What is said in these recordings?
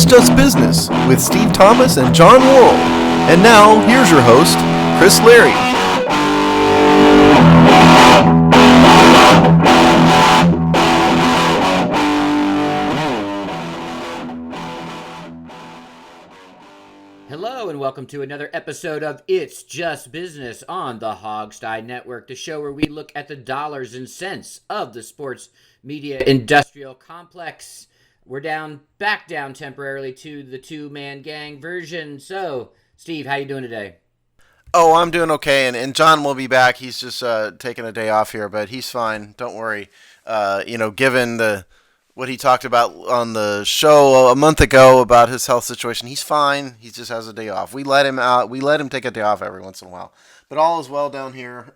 Just Business with Steve Thomas and John Worrell. And now, here's your host, Chris Leary. Hello and welcome to another episode of It's Just Business on the Hogstye Network, the show where we look at the dollars and cents of the sports media industrial complex. We're back down temporarily to the two-man gang version. So, Steve, how you doing today? Oh, I'm doing okay, and John will be back. He's just taking a day off here, but he's fine. Don't worry. Given what he talked about on the show a month ago about his health situation, he's fine. He just has a day off. We let him out. We let him take a day off every once in a while. But all is well down here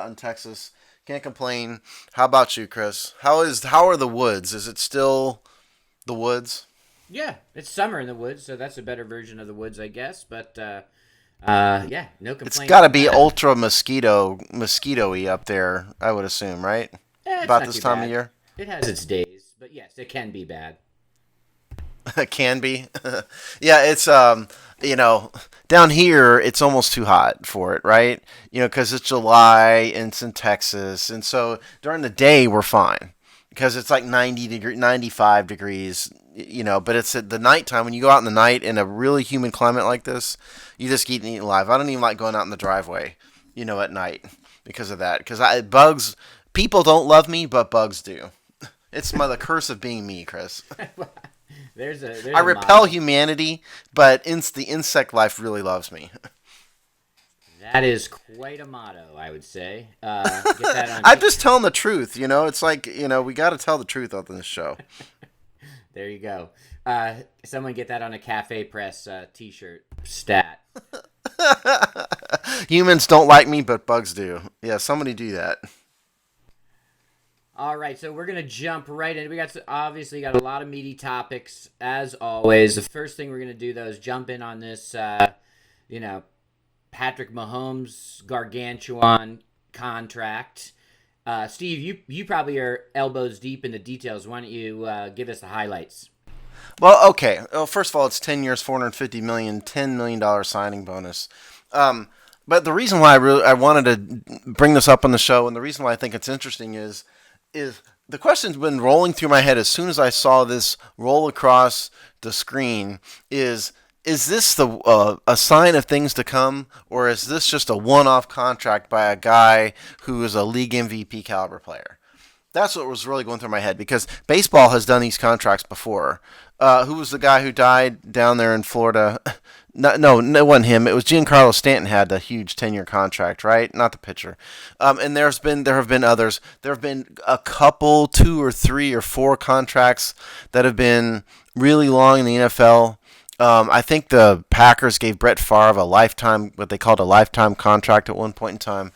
in Texas. Can't complain. How about you, Chris? How are the woods? Is it still the woods? Yeah, it's summer in the woods, so that's a better version of the woods, I guess. But yeah, no complaints. It's got to be ultra mosquito-y up there, I would assume, right? About this time of year. It has its days, but yes, it can be bad. It can be. Yeah, it's down here it's almost too hot for it, right? Because it's July and it's in Texas, and so during the day we're fine. Because it's like 95 degrees, but it's at the nighttime. When you go out in the night in a really humid climate like this, you just get eaten alive. I don't even like going out in the driveway, at night because of that. Because people don't love me, but bugs do. It's the curse of being me, Chris. I repel humanity, but the insect life really loves me. That is quite a motto, I would say. Get that on I'm just telling the truth, It's like, we got to tell the truth on this show. There you go. Someone get that on a Cafe Press T-shirt stat. Humans don't like me, but bugs do. Yeah, somebody do that. All right, so we're going to jump right in. We obviously got a lot of meaty topics, as always. The first thing we're going to do, though, is jump in on this, Patrick Mahomes gargantuan contract. Steve, you probably are elbows deep in the details. Why don't you give us the highlights? Well, okay. Well, first of all, it's 10 years, $450 million, $10 million signing bonus. But the reason why I wanted to bring this up on the show, and the reason why I think it's interesting is the question's been rolling through my head as soon as I saw this roll across the screen is this a sign of things to come, or is this just a one-off contract by a guy who is a league MVP caliber player? That's what was really going through my head, because baseball has done these contracts before. Who was the guy who died down there in Florida? No, it wasn't him. It was Giancarlo Stanton had a huge 10-year contract, right? Not the pitcher. And there have been others. There have been a couple, 2 or 3 or 4 contracts that have been really long in the NFL. I think the Packers gave Brett Favre what they called a lifetime contract at one point in time.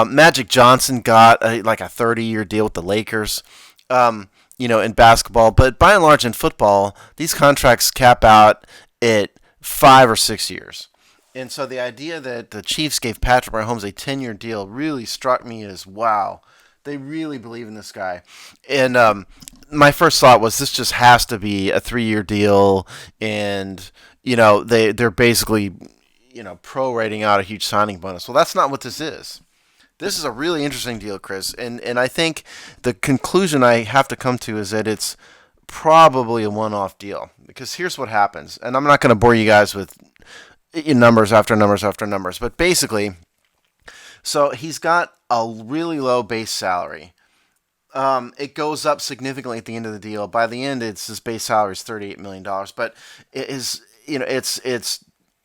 Magic Johnson got a 30-year deal with the Lakers, in basketball. But by and large in football, these contracts cap out at 5 or 6 years. And so the idea that the Chiefs gave Patrick Mahomes a 10-year deal really struck me as, wow, they really believe in this guy. And my first thought was this just has to be a 3-year deal, and they're basically prorating out a huge signing bonus. Well, that's not what this is. This is a really interesting deal, Chris, and I think the conclusion I have to come to is that it's probably a one-off deal, because here's what happens, and I'm not going to bore you guys with numbers after numbers after numbers, but basically, so he's got a really low base salary. It goes up significantly at the end of the deal. By the end, his base salary is $38 million, but it's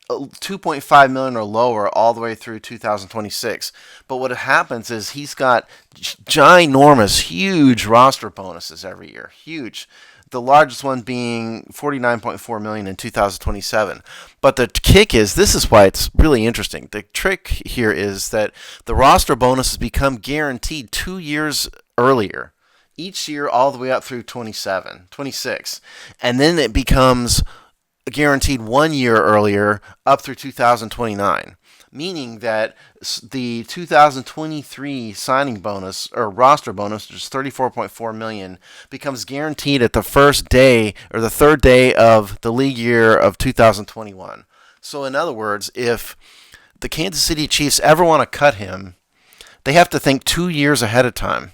$2.5 million or lower all the way through 2026. But what happens is he's got ginormous, huge roster bonuses every year. Huge. The largest one being $49.4 million in 2027. But the kick is, this is why it's really interesting. The trick here is that the roster bonuses become guaranteed 2 years earlier, each year all the way up through 26. And then it becomes guaranteed 1 year earlier up through 2029. meaning that the 2023 signing bonus or roster bonus, which is 34.4 million, becomes guaranteed at the first day or the third day of the league year of 2021. So, in other words, if the Kansas City Chiefs ever want to cut him, they have to think 2 years ahead of time.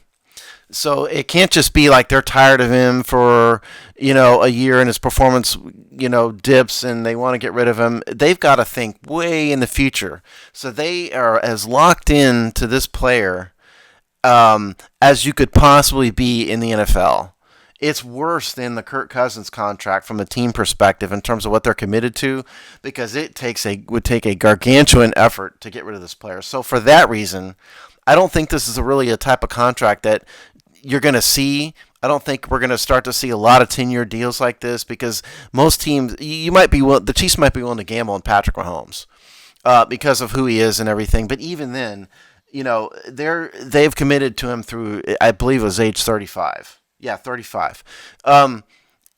So it can't just be like they're tired of him for, a year and his performance, dips and they want to get rid of him. They've got to think way in the future. So they are as locked in to this player as you could possibly be in the NFL. It's worse than the Kirk Cousins contract from a team perspective in terms of what they're committed to, because would take a gargantuan effort to get rid of this player. So for that reason, I don't think this is really a type of contract that you're going to see. I don't think we're going to start to see a lot of 10-year deals like this, because most teams, the Chiefs might be willing to gamble on Patrick Mahomes because of who he is and everything. But even then, they've committed to him through, I believe it was age 35. Yeah, 35.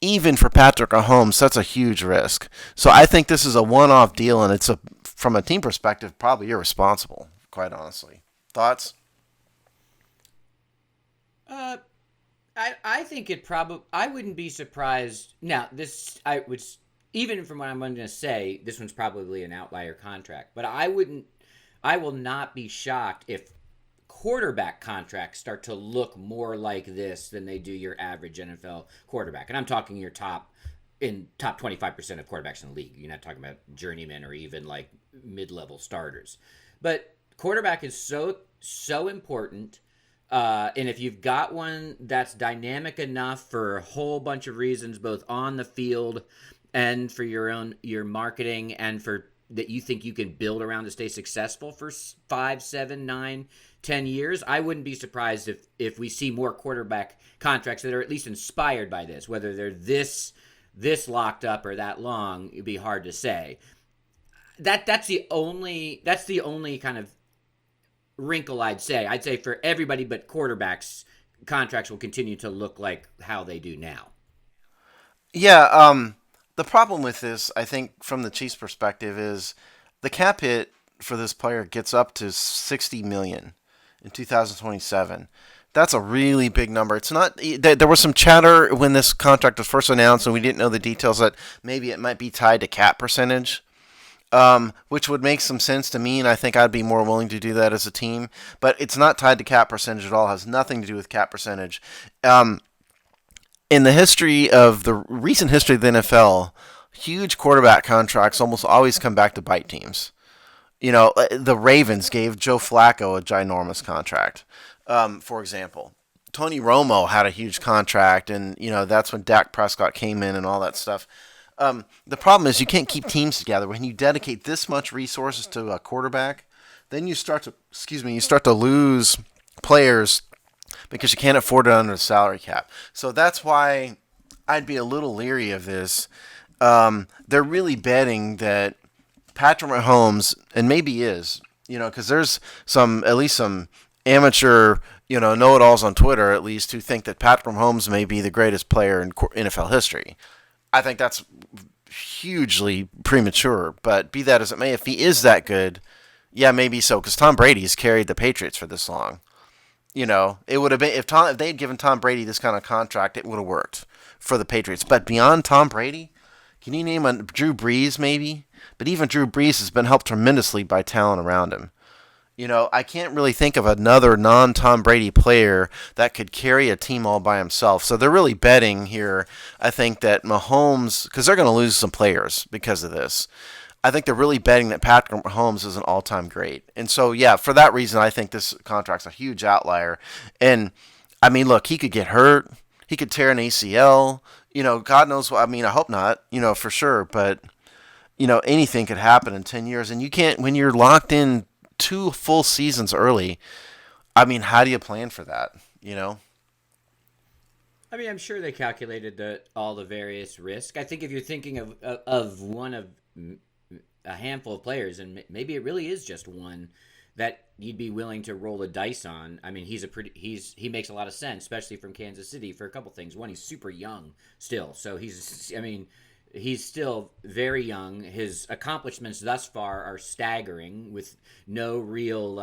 Even for Patrick Mahomes, that's a huge risk. So I think this is a one-off deal, and from a team perspective, probably irresponsible, quite honestly. Thoughts? I think it probably. I wouldn't be surprised. Now, I would, even from what I'm going to say, this one's probably an outlier contract. But I wouldn't. I will not be shocked if quarterback contracts start to look more like this than they do your average NFL quarterback. And I'm talking your top 25% of quarterbacks in the league. You're not talking about journeymen or even like mid-level starters. But quarterback is so important. And if you've got one that's dynamic enough for a whole bunch of reasons, both on the field and for your marketing, and for that you think you can build around to stay successful for 5, 7, 9, 10 years, I wouldn't be surprised if we see more quarterback contracts that are at least inspired by this. Whether they're this locked up or that long, it'd be hard to say. That's the only kind of wrinkle I'd say. I'd say for everybody but quarterbacks, contracts will continue to look like how they do now. Yeah, the problem with this, I think, from the Chiefs' perspective, is the cap hit for this player gets up to 60 million in 2027. That's a really big number. It's not. There was some chatter when this contract was first announced, and we didn't know the details that maybe it might be tied to cap percentage, which would make some sense to me, and I think I'd be more willing to do that as a team. But it's not tied to cap percentage at all. It has nothing to do with cap percentage. In the recent history of the NFL, huge quarterback contracts almost always come back to bite teams. The Ravens gave Joe Flacco a ginormous contract, for example. Tony Romo had a huge contract, and that's when Dak Prescott came in and all that stuff. The problem is you can't keep teams together when you dedicate this much resources to a quarterback. Then you start to lose players because you can't afford it under the salary cap. So that's why I'd be a little leery of this. They're really betting that Patrick Mahomes, and maybe is, because there's at least some amateur, know-it-alls on Twitter, at least, who think that Patrick Mahomes may be the greatest player in NFL history. I think that's hugely premature, but be that as it may, if he is that good, yeah, maybe so, because Tom Brady's carried the Patriots for this long. It would have been if they had given Tom Brady this kind of contract, it would have worked for the Patriots. But beyond Tom Brady, can you name a Drew Brees maybe? But even Drew Brees has been helped tremendously by talent around him. I can't really think of another non-Tom Brady player that could carry a team all by himself. So they're really betting here, I think, that Mahomes, because they're going to lose some players because of this. I think they're really betting that Patrick Mahomes is an all-time great. And so, yeah, for that reason, I think this contract's a huge outlier. And, I mean, look, he could get hurt. He could tear an ACL. God knows what. I mean, I hope not, for sure. But, anything could happen in 10 years. And you can't, when you're locked in 2 full seasons early, I mean, how do you plan for that, I mean, I'm sure they calculated all the various risk. I think if you're thinking of one of a handful of players, and maybe it really is just one that you'd be willing to roll the dice on. I mean, he makes a lot of sense, especially from Kansas City, for a couple things. One, he's super young still, so he's still very young. His accomplishments thus far are staggering, with no real,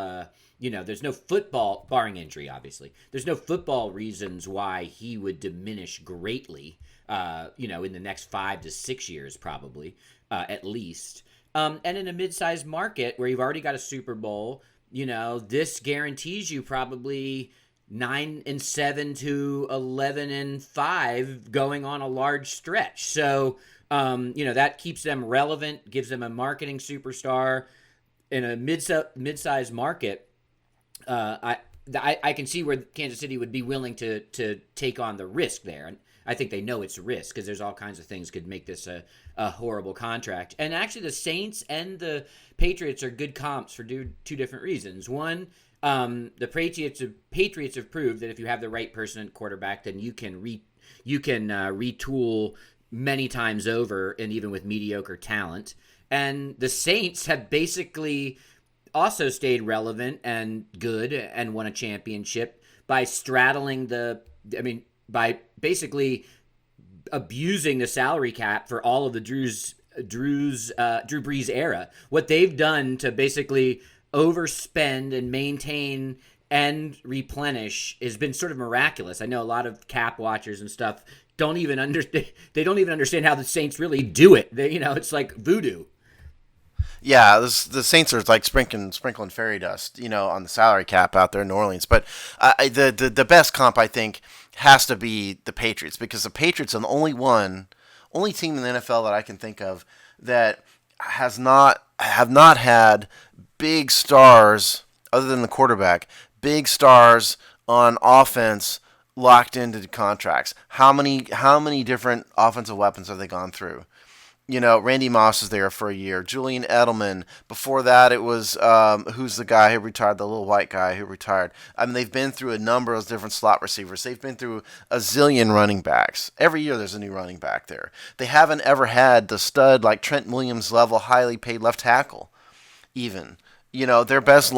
there's no football, barring injury, obviously. There's no football reasons why he would diminish greatly, in the next 5 to 6 years, probably, at least. And in a mid-sized market where you've already got a Super Bowl, this guarantees you probably 9-7 to 11-5 going on a large stretch. So, that keeps them relevant, gives them a marketing superstar in a mid-sized market. I can see where Kansas City would be willing to take on the risk there, and I think they know it's risk because there's all kinds of things could make this a horrible contract. And actually, the Saints and the Patriots are good comps for two different reasons. One, the Patriots have proved that if you have the right person at quarterback, then you can retool many times over, and even with mediocre talent. And the Saints have basically also stayed relevant and good and won a championship by by basically abusing the salary cap for all of the Drew Brees era. What they've done to basically overspend and maintain and replenish has been sort of miraculous. I know a lot of cap watchers and stuff don't even understand. They don't even understand how the Saints really do it. It's like voodoo. Yeah, the Saints are like sprinkling fairy dust, on the salary cap out there in New Orleans. But the best comp, I think, has to be the Patriots, because the Patriots are the only team in the NFL that I can think of that have not had big stars other than the quarterback, big stars on offense locked into contracts. How many different offensive weapons have they gone through? Randy Moss is there for a year. Julian Edelman. Before that, it was who's the guy who retired, the little white guy who retired. I mean, they've been through a number of different slot receivers. They've been through a zillion running backs. Every year, there's a new running back there. They haven't ever had the stud like Trent Williams level, highly paid left tackle, even. Their best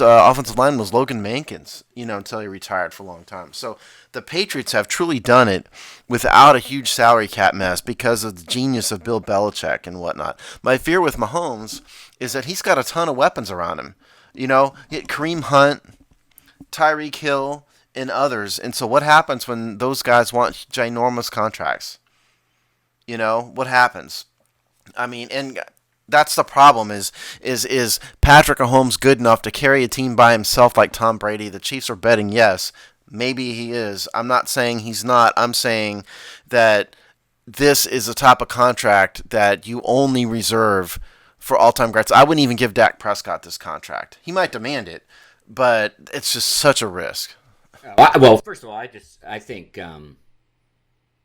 offensive line was Logan Mankins, until he retired for a long time. So the Patriots have truly done it without a huge salary cap mess because of the genius of Bill Belichick and whatnot. My fear with Mahomes is that he's got a ton of weapons around him. Kareem Hunt, Tyreek Hill, and others. And so what happens when those guys want ginormous contracts? What happens? I mean, and that's the problem is Patrick Mahomes good enough to carry a team by himself like Tom Brady? The Chiefs are betting yes. Maybe he is. I'm not saying he's not. I'm saying that this is a type of contract that you only reserve for all-time greats. I wouldn't even give Dak Prescott this contract. He might demand it, but it's just such a risk. Well, first of all, I think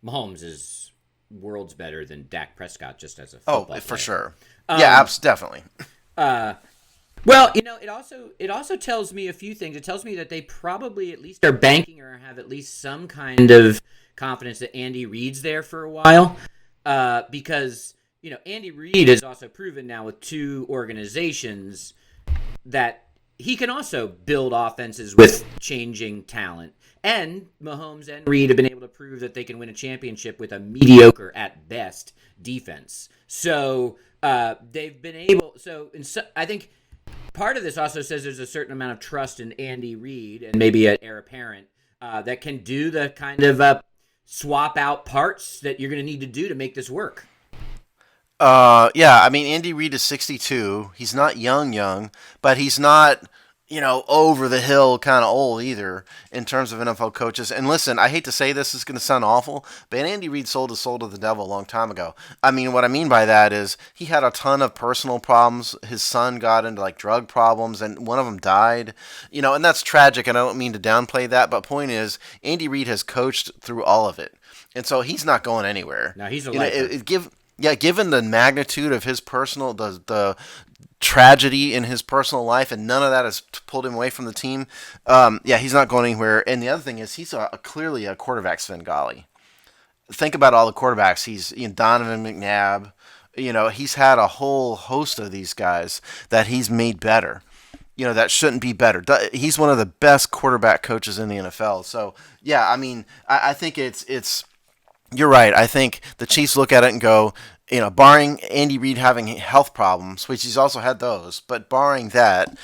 Mahomes is worlds better than Dak Prescott just as a football player. For sure. Yeah, definitely. Well, it also tells me a few things. It tells me that they probably at least are banking or have at least some kind of confidence that Andy Reid's there for a while, because Andy Reid has also proven now with two organizations that he can also build offenses with changing talent. And Mahomes and Reid have been able to prove that they can win a championship with a mediocre at best defense. So they've been able. I think part of this also says there's a certain amount of trust in Andy Reid and maybe an heir apparent that can do the kind of swap out parts that you're going to need to do to make this work. Yeah, I mean, Andy Reid is 62. He's not young, but he's not, over the hill kind of old either in terms of NFL coaches. And listen, I hate to say this is going to sound awful, but Andy Reid sold his soul to the devil a long time ago. I mean, what I mean by that is he had a ton of personal problems. His son got into like drug problems, and one of them died. And that's tragic, and I don't mean to downplay that, but point is, Andy Reid has coached through all of it. And so he's not going anywhere. No, he's a lifer. Given the magnitude of his personal, the tragedy in his personal life, and none of that has pulled him away from the team. He's not going anywhere. And the other thing is, he's clearly a quarterback Svengali. Think about all the quarterbacks. He's Donovan McNabb. He's had a whole host of these guys that he's made better. That shouldn't be better. He's one of the best quarterback coaches in the NFL. So yeah, I mean, I think it's You're right. I think the Chiefs look at it and go, barring Andy Reid having health problems, which he's also had those, but barring that,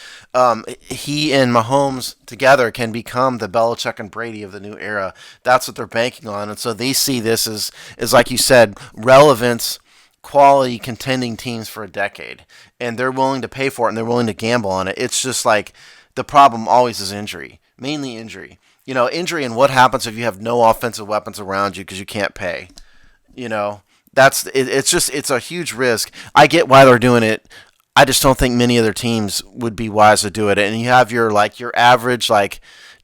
he and Mahomes together can become the Belichick and Brady of the new era. That's what they're banking on, and so they see this as like you said, relevance, quality contending teams for a decade, and they're willing to pay for it and they're willing to gamble on it. It's just like the problem always is injury, mainly injury. Injury and what happens if you have no offensive weapons around you because you can't pay. You know, it's a huge risk. I get why they're doing it. I just don't think many other teams would be wise to do it. And you have your average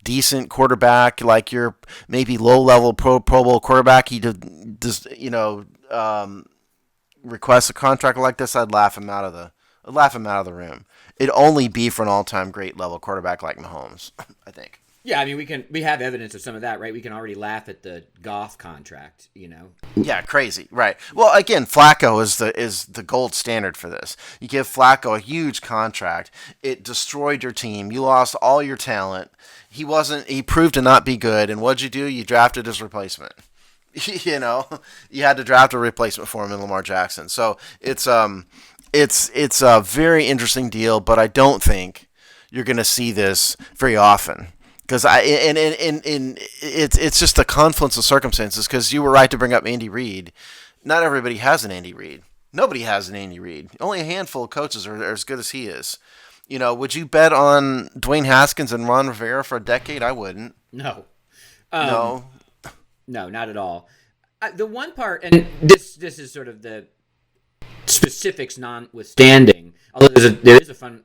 decent quarterback, like your maybe low level pro bowl quarterback. He does request a contract like this. I'd laugh him out of the room. It'd only be for an all time great level quarterback like Mahomes. I think. Yeah, I mean we have evidence of some of that, right? We can already laugh at the Goff contract, you know. Yeah, crazy, right? Well, again, Flacco is the gold standard for this. You give Flacco a huge contract, it destroyed your team. You lost all your talent. He proved to not be good, and what'd you do? You drafted his replacement. You had to draft a replacement for him in Lamar Jackson. So it's a very interesting deal, but I don't think you're going to see this very often because it's just a confluence of circumstances. Because you were right to bring up Andy Reid. Not everybody has an Andy Reid. Nobody has an Andy Reid. Only a handful of coaches are as good as he is. Would you bet on Dwayne Haskins and Ron Rivera for a decade? I wouldn't. No. No. No, not at all. The one part, and this is sort of the specifics notwithstanding, although there is a fun,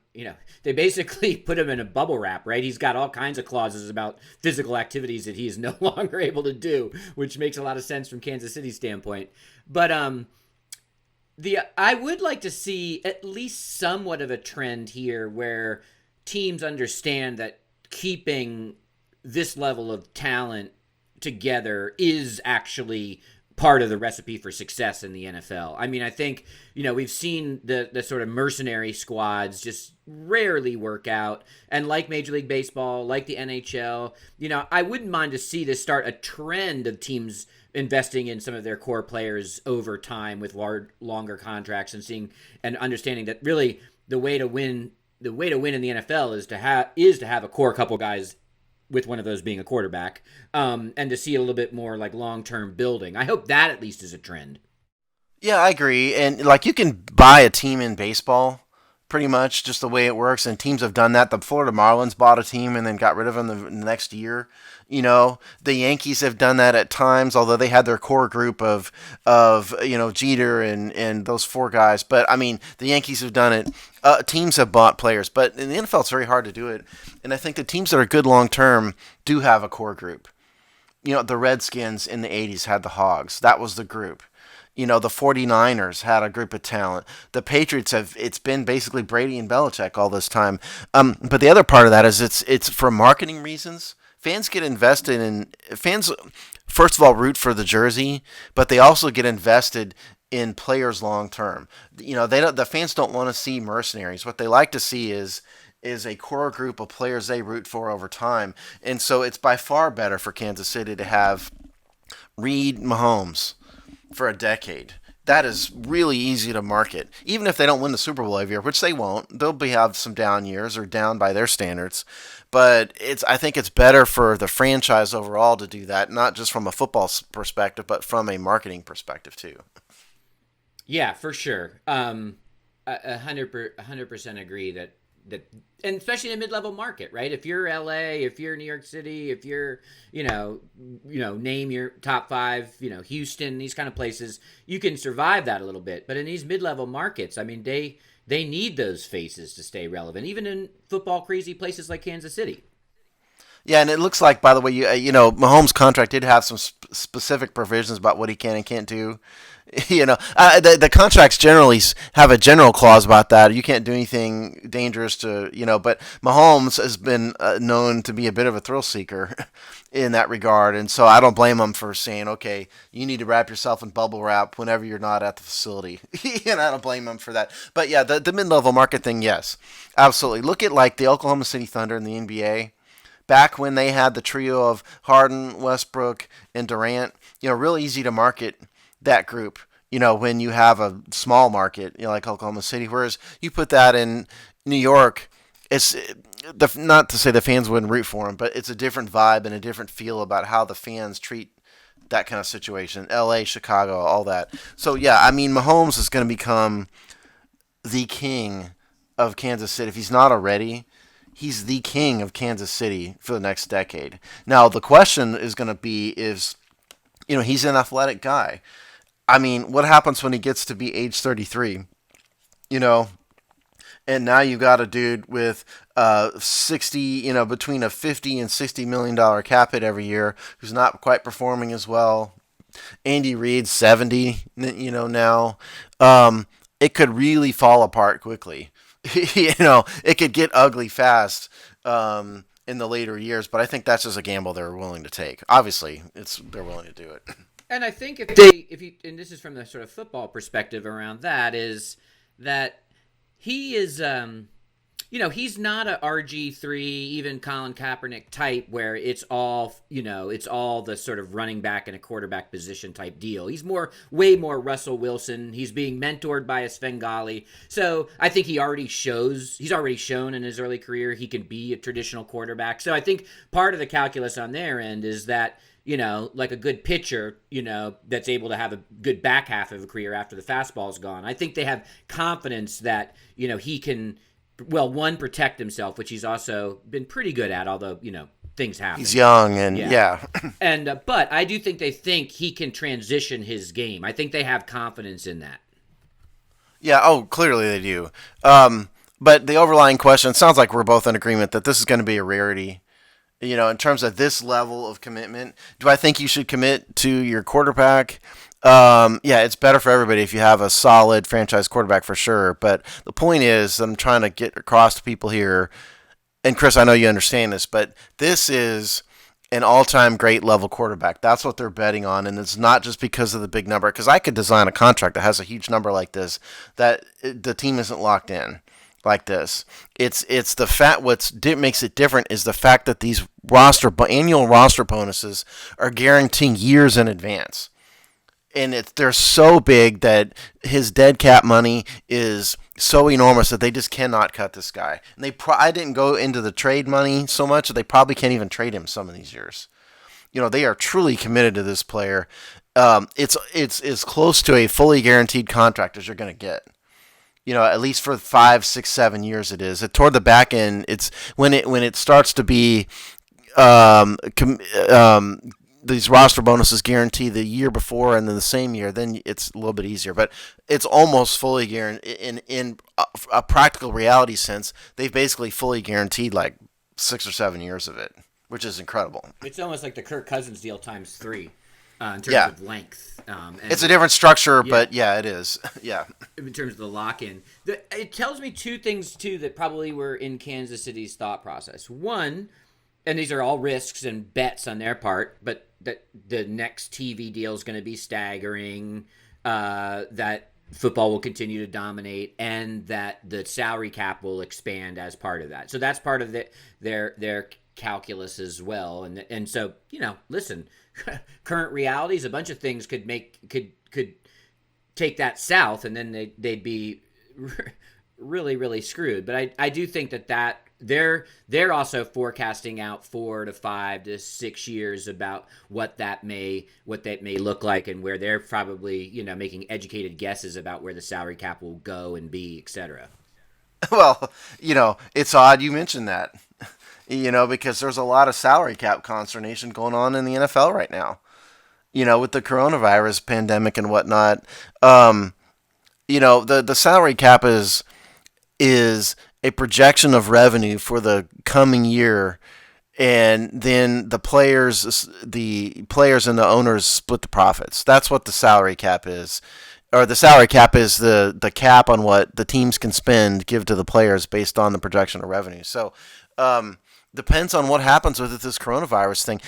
they basically put him in a bubble wrap, right? He's got all kinds of clauses about physical activities that he is no longer able to do, which makes a lot of sense from Kansas City's standpoint. But I would like to see at least somewhat of a trend here where teams understand that keeping this level of talent together is actually part of the recipe for success in the NFL. I mean, I think, we've seen the sort of mercenary squads just rarely work out. And like Major League Baseball, like the NHL, I wouldn't mind to see this start a trend of teams investing in some of their core players over time with longer contracts and understanding that really the way to win in the NFL is to have a core couple guys with one of those being a quarterback, and to see a little bit more like long-term building. I hope that at least is a trend. Yeah, I agree. And you can buy a team in baseball pretty much just the way it works. And teams have done that. The Florida Marlins bought a team and then got rid of them the next year. The Yankees have done that at times, although they had their core group of Jeter and those four guys. But I mean, the Yankees have done it. Teams have bought players, but in the NFL, it's very hard to do it. And I think the teams that are good long term do have a core group. The Redskins in the 80s had the Hogs. That was the group. The 49ers had a group of talent. The Patriots it's been basically Brady and Belichick all this time. But the other part of that is it's for marketing reasons. Fans get invested in, fans first of all root for the jersey, but they also get invested in players long term. The fans don't want to see mercenaries. What they like to see is a core group of players they root for over time. And so it's by far better for Kansas City to have Reid, Mahomes for a decade. That is really easy to market. Even if they don't win the Super Bowl every year, which they won't, they'll have some down years or down by their standards. But I think it's better for the franchise overall to do that, not just from a football perspective, but from a marketing perspective too. Yeah, for sure. 100% agree that, and especially in a mid-level market, right? If you're LA, if you're New York City, if you're, name your top five, Houston, these kind of places, you can survive that a little bit. But in these mid-level markets, I mean, they need those faces to stay relevant, even in football crazy places like Kansas City. Yeah, and it looks like, by the way, Mahomes' contract did have some specific provisions about what he can and can't do. The contracts generally have a general clause about that. You can't do anything dangerous but Mahomes has been known to be a bit of a thrill seeker in that regard. And so I don't blame him for saying, okay, you need to wrap yourself in bubble wrap whenever you're not at the facility. I don't blame him for that. But yeah, the mid-level market thing, yes, absolutely. Look at the Oklahoma City Thunder in the NBA. back when they had the trio of Harden, Westbrook, and Durant, real easy to market that group. When you have a small market, like Oklahoma City, whereas you put that in New York, it's not to say the fans wouldn't root for him, but it's a different vibe and a different feel about how the fans treat that kind of situation. L.A., Chicago, all that. So yeah, I mean, Mahomes is going to become the king of Kansas City. If he's not already, he's the king of Kansas City for the next decade. Now the question is going to be is, he's an athletic guy. I mean, what happens when he gets to be age 33? You know, and now you got a dude with 60, between a 50 and $60 million cap hit every year, who's not quite performing as well. Andy Reid 70, now. It could really fall apart quickly. It could get ugly fast in the later years, but I think that's just a gamble they're willing to take. Obviously, they're willing to do it. And I think and this is from the sort of football perspective around that, is that he is, he's not a RG3, even Colin Kaepernick type where it's all the sort of running back and a quarterback position type deal. He's way more Russell Wilson. He's being mentored by a Svengali. So I think he's already shown in his early career he can be a traditional quarterback. So I think part of the calculus on their end is that, like a good pitcher, that's able to have a good back half of a career after the fastball's gone. I think they have confidence that, he can, one, protect himself, which he's also been pretty good at, although, things happen. He's young and yeah. And, but I do think they think he can transition his game. I think they have confidence in that. Yeah, clearly they do. But the overlying question, it sounds like we're both in agreement that this is going to be a rarity. In terms of this level of commitment, do I think you should commit to your quarterback? Yeah, it's better for everybody if you have a solid franchise quarterback for sure. But the point is, I'm trying to get across to people here, and Chris, I know you understand this, but this is an all-time great level quarterback. That's what they're betting on, and it's not just because of the big number. Because I could design a contract that has a huge number like this that the team isn't locked in like this. It's the fact makes it different is the fact that these annual roster bonuses are guaranteeing years in advance, and they're so big that his dead cap money is so enormous that they just cannot cut this guy. And I didn't go into the trade money so much that they probably can't even trade him some of these years. They are truly committed to this player. It's as close to a fully guaranteed contract as you're going to get. At least for 5, 6, 7 years it is. Toward the back end, it's when it starts to be these roster bonuses guarantee the year before and then the same year, then it's a little bit easier. But it's almost fully guaranteed in a practical reality sense. They've basically fully guaranteed like 6 or 7 years of it, which is incredible. It's almost like the Kirk Cousins deal times 3. In terms of length. It's a different structure, but yeah, it is. Yeah. In terms of the lock-in. It tells me two things, too, that probably were in Kansas City's thought process. One, and these are all risks and bets on their part, but that the next TV deal is going to be staggering, that football will continue to dominate, and that the salary cap will expand as part of that. So that's part of their calculus as well. And so, listen, current realities, a bunch of things could take that south, and then they'd be really, really screwed. But I do think that they're also forecasting out 4 to 5 to 6 years about what that may look like, and where they're probably making educated guesses about where the salary cap will go and be, etc. Well, it's odd you mentioned that. Because there's a lot of salary cap consternation going on in the NFL right now. With the coronavirus pandemic and whatnot. The salary cap is a projection of revenue for the coming year, and then the players and the owners split the profits. That's what the salary cap is. Or the salary cap is the cap on what the teams can give to the players based on the projection of revenue. So, depends on what happens with this coronavirus thing.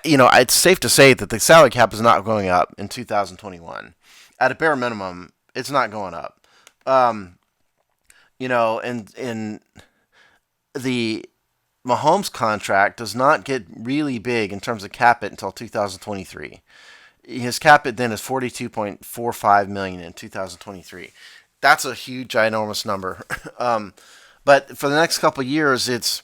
It's safe to say that the salary cap is not going up in 2021. At a bare minimum, it's not going up. And the Mahomes' contract does not get really big in terms of cap it until 2023. His cap it then is 42.45 million in 2023. That's a huge, ginormous number. um, but for the next couple of years, it's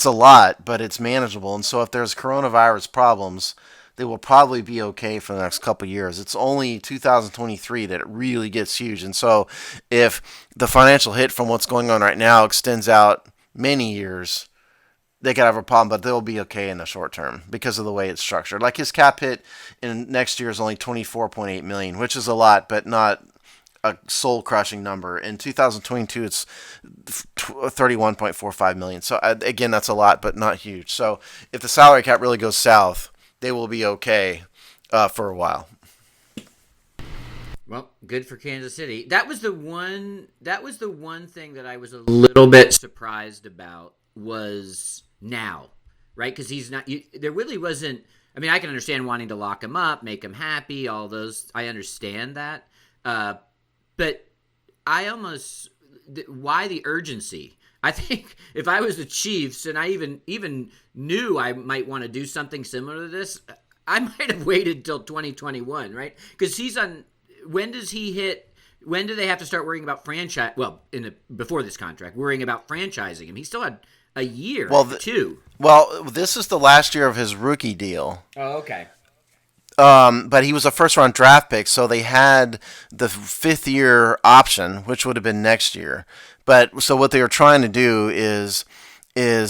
a lot, but it's manageable. And so if there's coronavirus problems, they will probably be okay for the next couple of years. It's only 2023 that it really gets huge. And so if the financial hit from what's going on right now extends out many years, they could have a problem, but they'll be okay in the short term because of the way it's structured. Like his cap hit in next year is only 24.8 million, which is a lot, but not a soul crushing number. In 2022, it's 31.45 million. So again, that's a lot, but not huge. So if the salary cap really goes south, they will be okay for a while. Well, good for Kansas City. That was the one. That was the one thing that I was a little bit surprised about was now, right? Because he's not. There really wasn't. I mean, I can understand wanting to lock him up, make him happy, all those. I understand that, but I almost. Why the urgency? I think if I was the Chiefs and I even knew I might want to do something similar to this, I might have waited till 2021, right? Because he's on. When does he hit? When do they have to start worrying about franchise? Well, before this contract, worrying about franchising him. He still had a year, Well, two. well, this is the last year of his rookie deal. Oh, okay. But he was a first round draft pick, so they had the fifth year option, which would have been next year. But so what they were trying to do is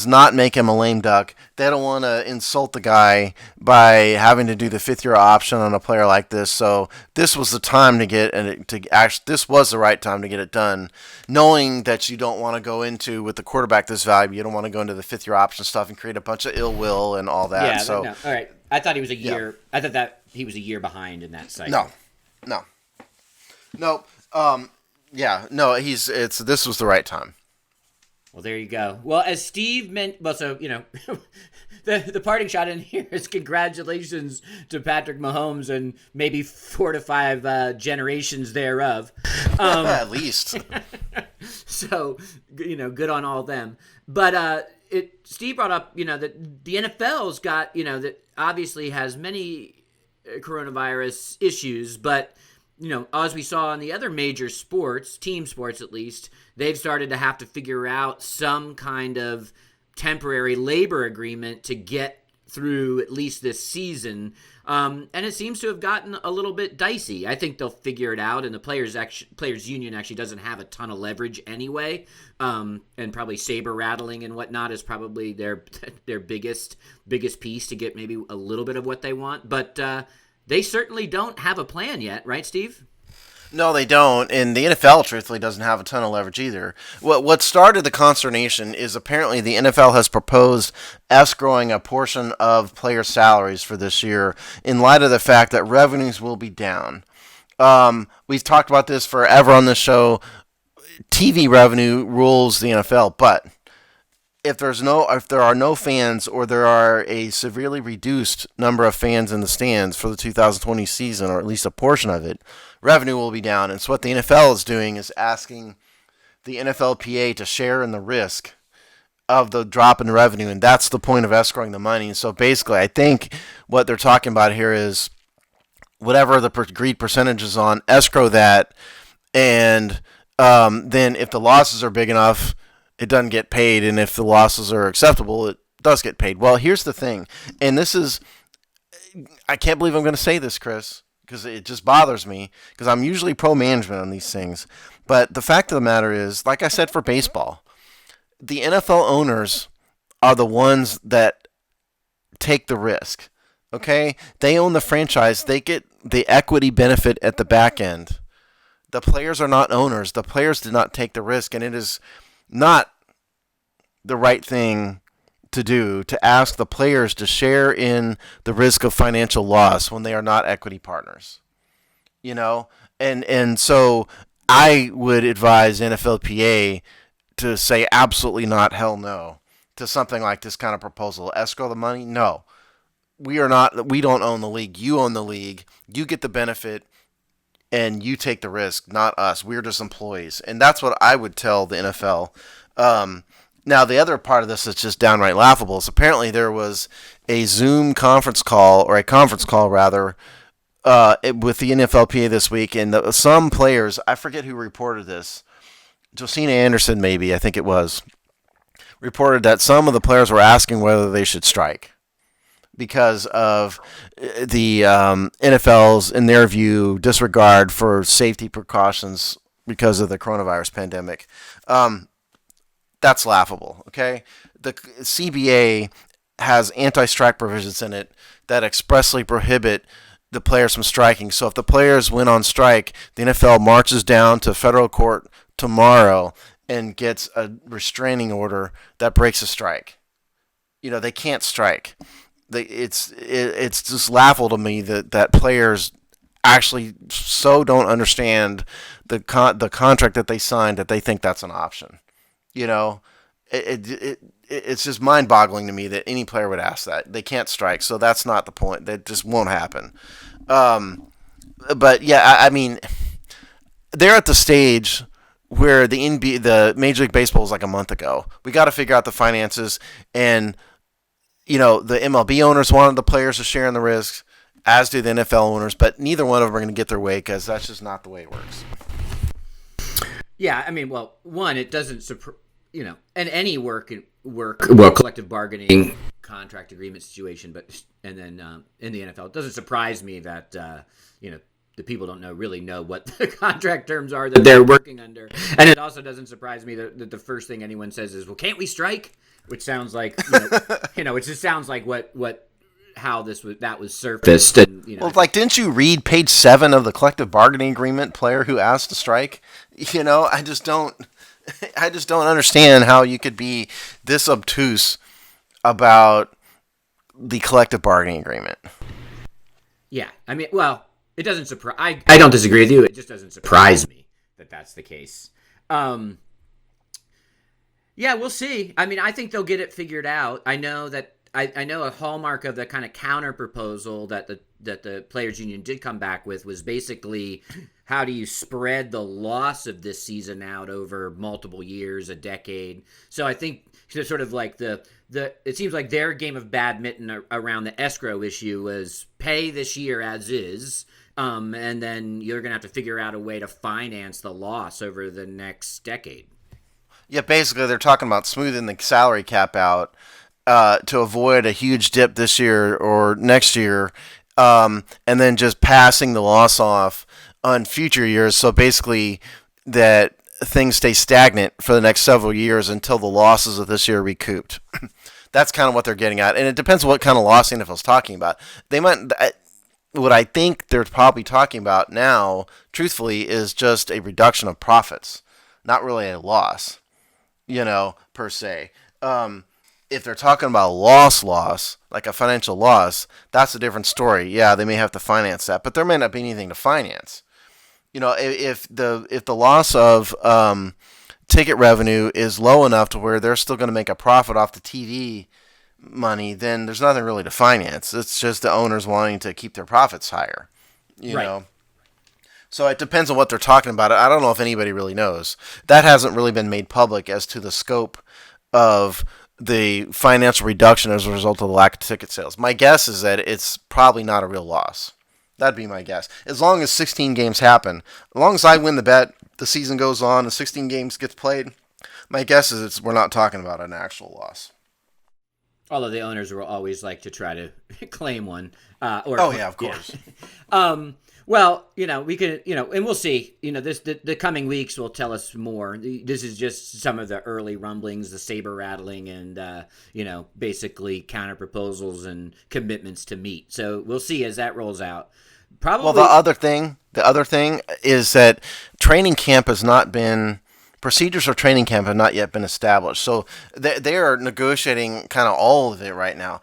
not make him a lame duck. They don't want to insult the guy by having to do the fifth year option on a player like this. So this was the time to get and to actually this was the right time to get it done, knowing that you don't want to go into with the quarterback this valuable. You don't want to go into the fifth year option stuff and create a bunch of ill will and all that. Yeah. So No. All right. I thought he was a year. Yeah. I thought that he was a year behind in that cycle. No, no, no. Yeah, no. This was the right time. Well, there you go. Well, as Steve meant, well, so the parting shot in here is congratulations to Patrick Mahomes and maybe 4 to 5 generations thereof. At least. So good on all of them. But Steve brought up that the NFL's got that obviously has many coronavirus issues, but as we saw in the other major sports, team sports at least, they've started to have to figure out some kind of temporary labor agreement to get through at least this season. And it seems to have gotten a little bit dicey. I think they'll figure it out, and the players union actually doesn't have a ton of leverage anyway. And probably saber rattling and whatnot is probably their biggest piece to get maybe a little bit of what they want. But they certainly don't have a plan yet, right, Steve? No, they don't, and the NFL, truthfully, doesn't have a ton of leverage either. What started the consternation is apparently the NFL has proposed escrowing a portion of player salaries for this year in light of the fact that revenues will be down. We've talked about this forever on this show. TV revenue rules the NFL, but if there are no fans or there are a severely reduced number of fans in the stands for the 2020 season, or at least a portion of it, revenue will be down. And so what the NFL is doing is asking the NFLPA to share in the risk of the drop in revenue, and that's the point of escrowing the money. And so basically, I think what they're talking about here is whatever the agreed percentage is on, escrow that, and then if the losses are big enough, it doesn't get paid, and if the losses are acceptable, it does get paid. Well, here's the thing, and this is, I can't believe I'm going to say this, Chris, because it just bothers me, because I'm usually pro-management on these things, but the fact of the matter is, like I said for baseball, the NFL owners are the ones that take the risk, okay? They own the franchise. They get the equity benefit at the back end. The players are not owners. The players did not take the risk, and it is not the right thing to do to ask the players to share in the risk of financial loss when they are not equity partners. And so I would advise NFLPA to say absolutely not, hell no, to something like this kind of proposal. Escrow the money? No. We don't own the league. You own the league. You get the benefit and you take the risk, not us. We're just employees. And that's what I would tell the NFL. Now, the other part of this that's just downright laughable is apparently there was a Zoom conference call, or a conference call rather, with the NFLPA this week, and some players, I forget who reported this, Josina Anderson maybe, I think it was, reported that some of the players were asking whether they should strike because of the NFL's, in their view, disregard for safety precautions because of the coronavirus pandemic. That's laughable, okay? The CBA has anti-strike provisions in it that expressly prohibit the players from striking. So if the players went on strike, the NFL marches down to federal court tomorrow and gets a restraining order that breaks a strike. They can't strike. It's just laughable to me that players actually so don't understand the contract that they signed that they think that's an option. You know, it's just mind-boggling to me that any player would ask that. They can't strike, so that's not the point. That just won't happen. But yeah, I mean, they're at the stage where the Major League Baseball was like a month ago. We got to figure out the finances, and the MLB owners wanted the players to share in the risks, as do the NFL owners, but neither one of them are going to get their way because that's just not the way it works. Yeah, I mean, well, one, it doesn't, and any collective bargaining contract agreement situation, and then in the NFL, it doesn't surprise me that the people don't really know what the contract terms are that they're working under, and it also doesn't surprise me that the first thing anyone says is, "Well, can't we strike?" Which sounds like it just sounds like how that was surfaced, and Well, didn't you read page 7 of the collective bargaining agreement? Player who asked to strike. I just don't understand how you could be this obtuse about the collective bargaining agreement. Yeah, I mean, well, it doesn't surprise. I don't disagree with you. It just doesn't surprise me that that's the case. Yeah, we'll see. I mean, I think they'll get it figured out. I know that. I know a hallmark of the kind of counter proposal that the players union did come back with was basically, how do you spread the loss of this season out over multiple years, a decade? So I think sort of like it seems like their game of badminton around the escrow issue was pay this year as is, and then you're gonna have to figure out a way to finance the loss over the next decade. Yeah, basically they're talking about smoothing the salary cap out to avoid a huge dip this year or next year, and then just passing the loss off on future years. So basically, that things stay stagnant for the next several years until the losses of this year are recouped. That's kind of what they're getting at, and it depends on what kind of loss the NFL's talking about. They might. What I think they're probably talking about now, truthfully, is just a reduction of profits, not really a loss, per se. If they're talking about loss, like a financial loss, that's a different story. Yeah, they may have to finance that, but there may not be anything to finance. If the loss of ticket revenue is low enough to where they're still going to make a profit off the TV money, then there's nothing really to finance. It's just the owners wanting to keep their profits higher. You know. So it depends on what they're talking about. I don't know if anybody really knows. That hasn't really been made public as to the scope of the financial reduction as a result of the lack of ticket sales. My guess is that it's probably not a real loss. That'd be my guess. As long as 16 games happen, as long as I win the bet, the season goes on, and 16 games gets played, my guess is we're not talking about an actual loss. Although the owners will always like to try to claim one. Yeah, of course. Well, we could, and we'll see. The coming weeks will tell us more. This is just some of the early rumblings, the saber rattling, and basically counter proposals and commitments to meet. So we'll see as that rolls out. Probably. Well, the other thing is that training camp has not been. Procedures for training camp have not yet been established, so they are negotiating kind of all of it right now.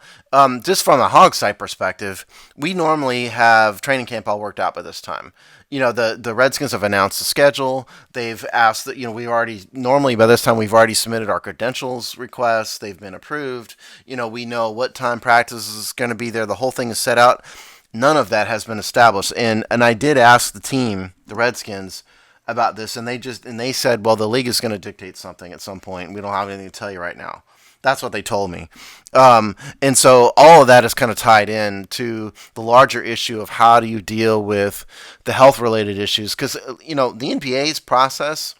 Just from a hog site perspective, we normally have training camp all worked out by this time. The Redskins have announced the schedule. They've asked that we already normally by this time we've already submitted our credentials requests. They've been approved. We know what time practice is going to be there. The whole thing is set out. None of that has been established, and I did ask the team, the Redskins. about this, and they said, well, the league is going to dictate something at some point. We don't have anything to tell you right now. That's what they told me. And so all of that is kind of tied in to the larger issue of how do you deal with the health related issues. Because, the NBA's process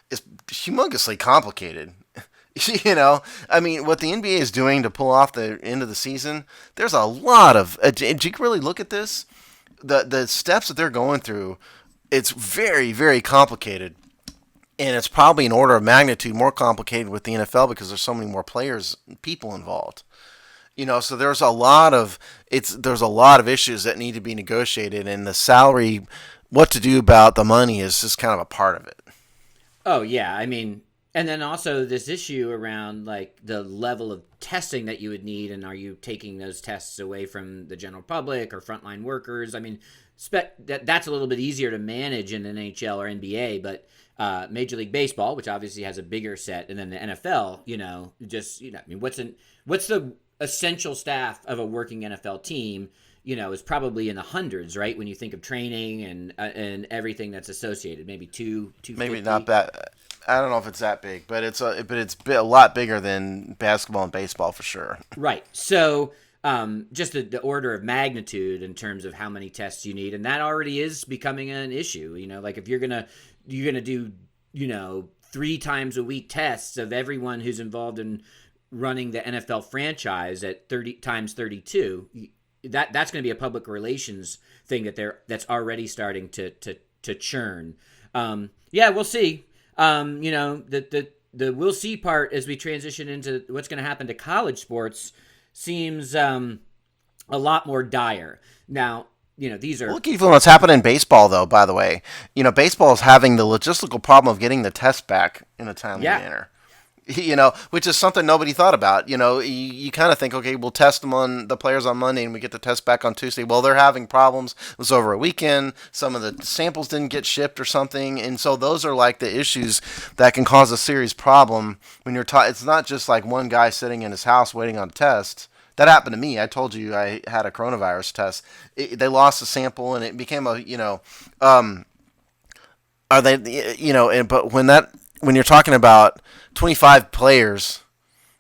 is humongously complicated. I mean, what the NBA is doing to pull off the end of the season, there's a lot of. Did you really look at this? The steps that they're going through, it's very, very complicated. And it's probably an order of magnitude more complicated with the NFL because there's so many more players, people involved. So there's a lot of issues that need to be negotiated, and the salary, what to do about the money is just kind of a part of it. Oh yeah, I mean, and then also this issue around like the level of testing that you would need, and are you taking those tests away from the general public or frontline workers? I mean, that's a little bit easier to manage in NHL or NBA, but Major League Baseball, which obviously has a bigger set, and then the NFL, I mean, what's the essential staff of a working NFL team? Is probably in the hundreds, right? When you think of training and everything that's associated, maybe two Maybe not that. I don't know if it's that big, but it's a lot bigger than basketball and baseball for sure. Right. So just the order of magnitude in terms of how many tests you need, and that already is becoming an issue. Like if you're gonna do 3 times a week tests of everyone who's involved in running the NFL franchise at 30 times 32. That's going to be a public relations thing that's already starting to churn. Yeah, we'll see. The we'll see part as we transition into what's going to happen to college sports seems a lot more dire. Now, these are look even what's happening in baseball, though. By the way, baseball is having the logistical problem of getting the test back in a timely manner. Which is something nobody thought about. You kind of think, okay, we'll test the players on Monday and we get the test back on Tuesday. Well, they're having problems. It was over a weekend. Some of the samples didn't get shipped or something. And so those are like the issues that can cause a serious problem when you're it's not just like one guy sitting in his house waiting on a test. That happened to me. I told you I had a coronavirus test. They lost a sample and it became are they, but when you're talking about 25 players,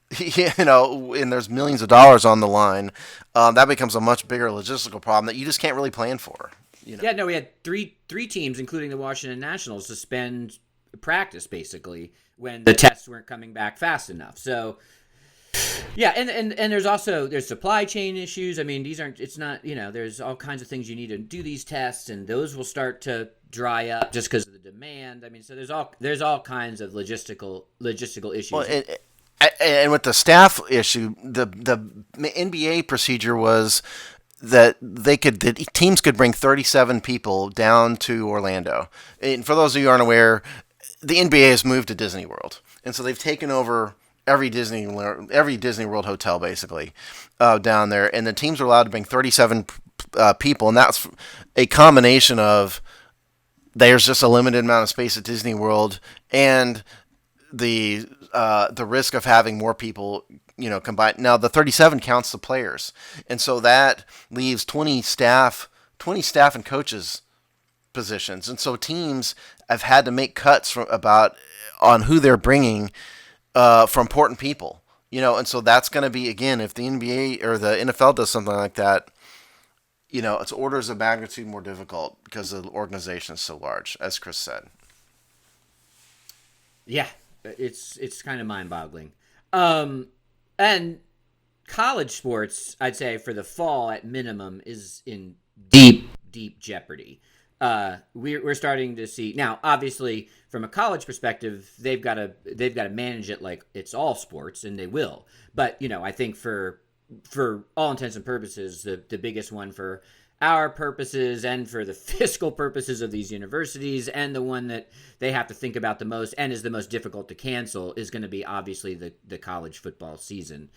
and there's millions of dollars on the line, that becomes a much bigger logistical problem that you just can't really plan for. Yeah, no, we had three teams, including the Washington Nationals, suspend practice basically when the tests weren't coming back fast enough. So, yeah, and there's supply chain issues. I mean, there's all kinds of things you need to do these tests, and those will start to dry up just because of the demand. I mean, so there's all kinds of logistical issues. Well, and with the staff issue, the NBA procedure was that the teams could bring 37 people down to Orlando. And for those of you who aren't aware, the NBA has moved to Disney World, and so they've taken over every Disney World hotel basically down there, and the teams are allowed to bring 37 people, and that's a combination of there's just a limited amount of space at Disney World, and the risk of having more people, combined. Now the 37 counts the players, and so that leaves 20 staff and coaches positions, and so teams have had to make cuts on who they're bringing for important people, and so that's going to be, again, if the NBA or the NFL does something like that. It's orders of magnitude more difficult because the organization is so large, as Chris said. Yeah, it's kind of mind-boggling. And college sports, I'd say for the fall at minimum, is in deep jeopardy. We're starting to see now. Obviously, from a college perspective, they've got to manage it like it's all sports, and they will. But I think for all intents and purposes, the biggest one for our purposes and for the fiscal purposes of these universities, and the one that they have to think about the most and is the most difficult to cancel, is going to be obviously the college football season.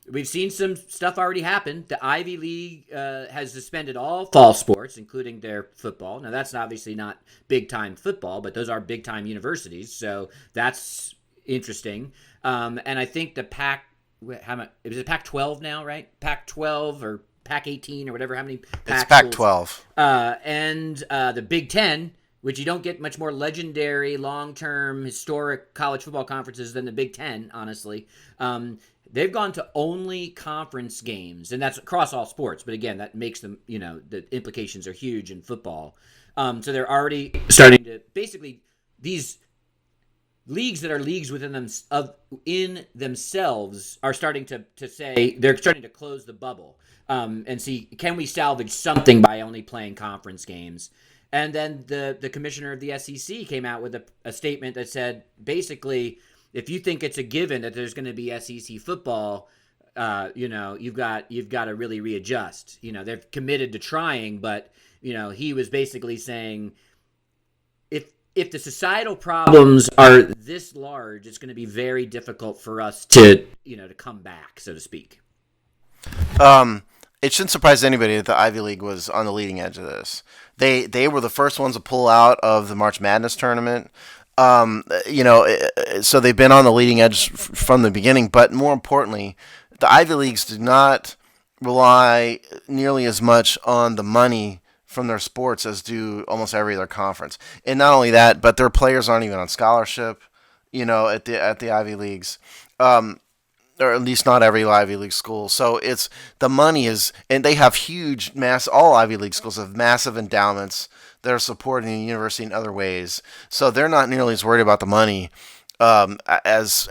We've seen some stuff already happen. The Ivy League has suspended all fall sports, including their football. Now, that's obviously not big-time football, but those are big-time universities, so that's interesting. And I think the is it Pac-12 now, right? Pac-12 or Pac-18 or whatever, how many Pac It's Pac-12. And the Big Ten which you don't get much more legendary, long-term, historic college football conferences than the Big Ten, honestly. They've gone to only conference games, and that's across all sports. But again, that makes them, the implications are huge in football. So they're already starting to basically these leagues that are leagues within them in themselves are starting to say they're starting to close the bubble and see, can we salvage something by only playing conference games. And then the commissioner of the SEC came out with a statement that said basically, if you think it's a given that there's going to be SEC football, you've got to really readjust. They're committed to trying, but he was basically saying if the societal problems are this large, it's going to be very difficult for us to come back, so to speak. It shouldn't surprise anybody that the Ivy League was on the leading edge of this. They were the first ones to pull out of the March Madness tournament. So they've been on the leading edge from the beginning. But more importantly, the Ivy Leagues do not rely nearly as much on the money from their sports as do almost every other conference. And not only that, but their players aren't even on scholarship, at the Ivy Leagues. Or at least not every Ivy League school. So it's the money is, and they have huge all Ivy League schools have massive endowments that are supporting the university in other ways. So they're not nearly as worried about the money as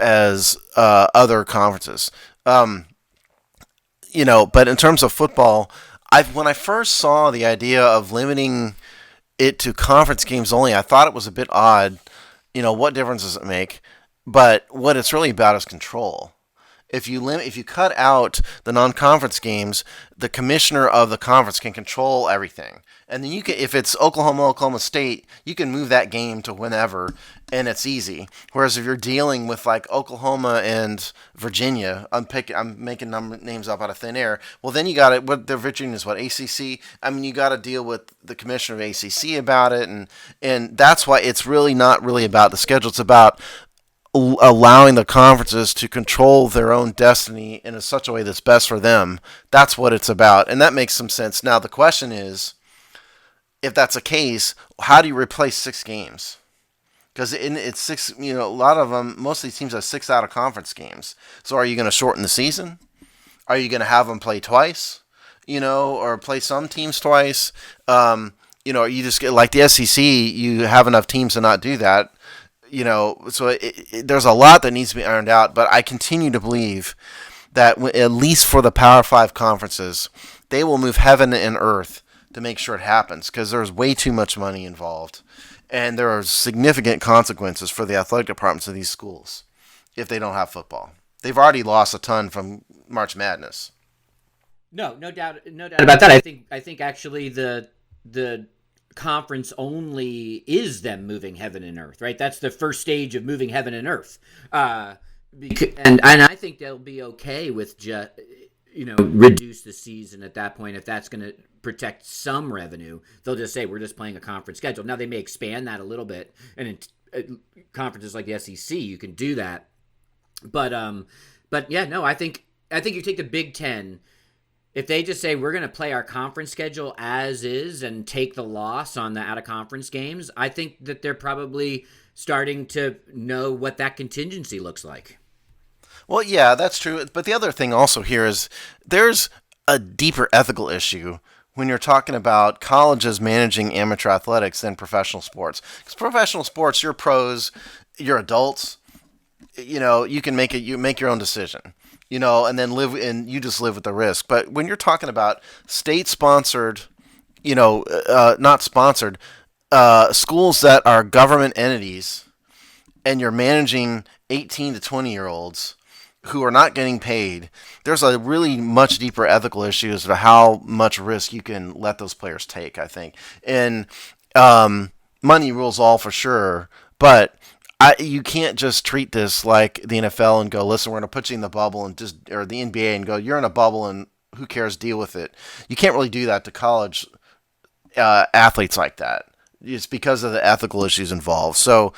other conferences. But in terms of football, when I first saw the idea of limiting it to conference games only, I thought it was a bit odd. What difference does it make? But what it's really about is control. If you cut out the non-conference games, the commissioner of the conference can control everything. And then if it's Oklahoma State, you can move that game to whenever, and it's easy. Whereas if you're dealing with like Oklahoma and Virginia, I'm making names up out of thin air. Well, then you got it. What the Virginia's ACC. I mean, you got to deal with the commissioner of ACC about it, and that's why it's really not really about the schedule. It's about allowing the conferences to control their own destiny in such a way that's best for them. That's what it's about, and that makes some sense. Now, the question is, if that's the case, how do you replace 6 games? Because it's 6, a lot of them, most of these teams have 6 out of conference games. So are you going to shorten the season? Are you going to have them play twice? Or play some teams twice? You just get like the SEC, you have enough teams to not do that. So there's a lot that needs to be ironed out, but I continue to believe that at least for the Power 5 conferences, they will move heaven and earth to make sure it happens, because there's way too much money involved, and there are significant consequences for the athletic departments of these schools if they don't have football. They've already lost a ton from March Madness. No doubt about that. I think actually the conference only is them moving heaven and earth, right? That's the first stage of moving heaven and earth. And I think they'll be okay with just, reduce the season at that point if that's going to protect some revenue. They'll just say we're just playing a conference schedule. Now they may expand that a little bit, and in conferences like the SEC, you can do that. But yeah, no, I think you take the Big Ten. If they just say we're going to play our conference schedule as is and take the loss on the out-of-conference games, I think that they're probably starting to know what that contingency looks like. Well, yeah, that's true. But the other thing also here is there's a deeper ethical issue when you're talking about colleges managing amateur athletics than professional sports. Because professional sports, you're pros, you're adults. You can make your own decision. And then you just live with the risk. But when you're talking about state-sponsored, not sponsored, schools that are government entities, and you're managing 18 to 20-year-olds who are not getting paid, there's a really much deeper ethical issue as to how much risk you can let those players take, I think. And money rules all for sure, but you can't just treat this like the NFL and go, listen, we're going to put you in the bubble, or the NBA and go, you're in a bubble and who cares, deal with it. You can't really do that to college athletes like that. It's because of the ethical issues involved. So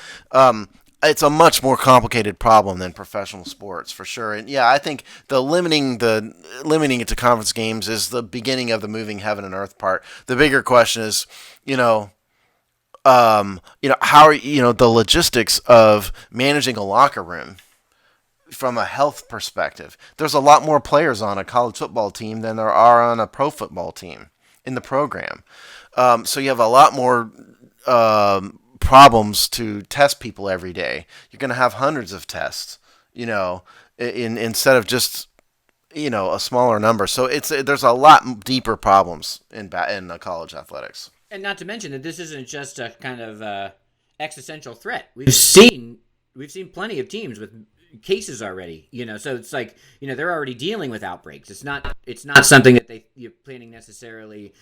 it's a much more complicated problem than professional sports, for sure. And yeah, I think the limiting it to conference games is the beginning of the moving heaven and earth part. The bigger question is, How are the logistics of managing a locker room from a health perspective. There's a lot more players on a college football team than there are on a pro football team in the program. So you have a lot more problems to test people every day. You're going to have hundreds of tests, instead of just a smaller number. So there's a lot deeper problems in college athletics. And not to mention that this isn't just a kind of existential threat. We've seen plenty of teams with cases already, so it's like, they're already dealing with outbreaks. It's not something that you're planning necessarily,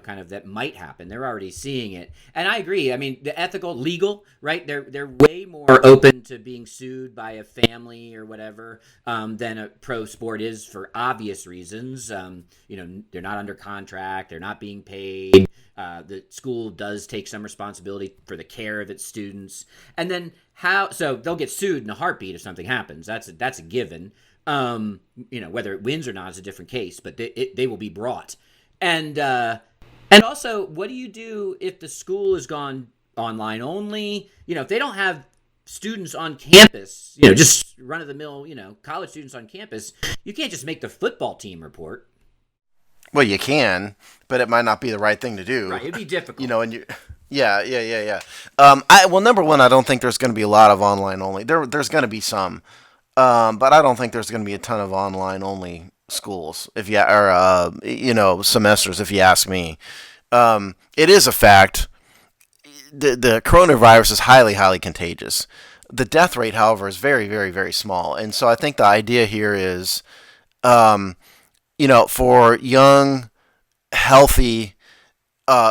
kind of that might happen. They're already seeing it. And I agree. I mean, the ethical, legal, right? They're way more open to being sued by a family or whatever, than a pro sport is, for obvious reasons. They're not under contract, they're not being paid. The school does take some responsibility for the care of its students, and then so they'll get sued in a heartbeat if something happens. That's a given. Whether it wins or not is a different case, but they will be brought. And also, what do you do if the school has gone online only? If they don't have students on campus, just run of the mill, college students on campus, you can't just make the football team report. Well, you can, but it might not be the right thing to do. Right, it'd be difficult. And you, yeah. Number one, I don't think there's going to be a lot of online only. There's going to be some, but I don't think there's going to be a ton of online only schools semesters. If you ask me, it is a fact. The coronavirus is highly, highly contagious. The death rate, however, is very, very, very small, and so I think the idea here is, for young, healthy,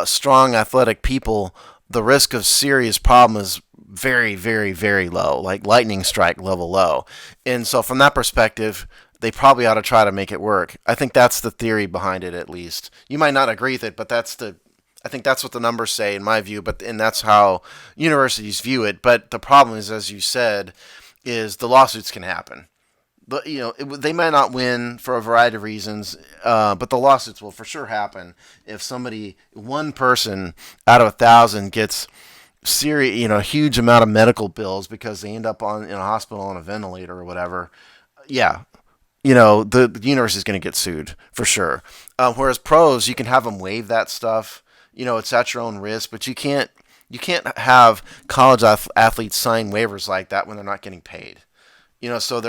strong, athletic people, the risk of serious problem is very, very, very low, like lightning strike level low. And so, from that perspective, they probably ought to try to make it work. I think that's the theory behind it, at least. You might not agree with it, but I think that's what the numbers say, in my view. And that's how universities view it. But the problem is, as you said, is the lawsuits can happen. They might not win for a variety of reasons, but the lawsuits will for sure happen if one person out of 1,000 gets huge amount of medical bills because they end up in a hospital on a ventilator or whatever. Yeah, the university is going to get sued for sure. Whereas pros, you can have them waive that stuff. It's at your own risk, but you can't have college athletes sign waivers like that when they're not getting paid. So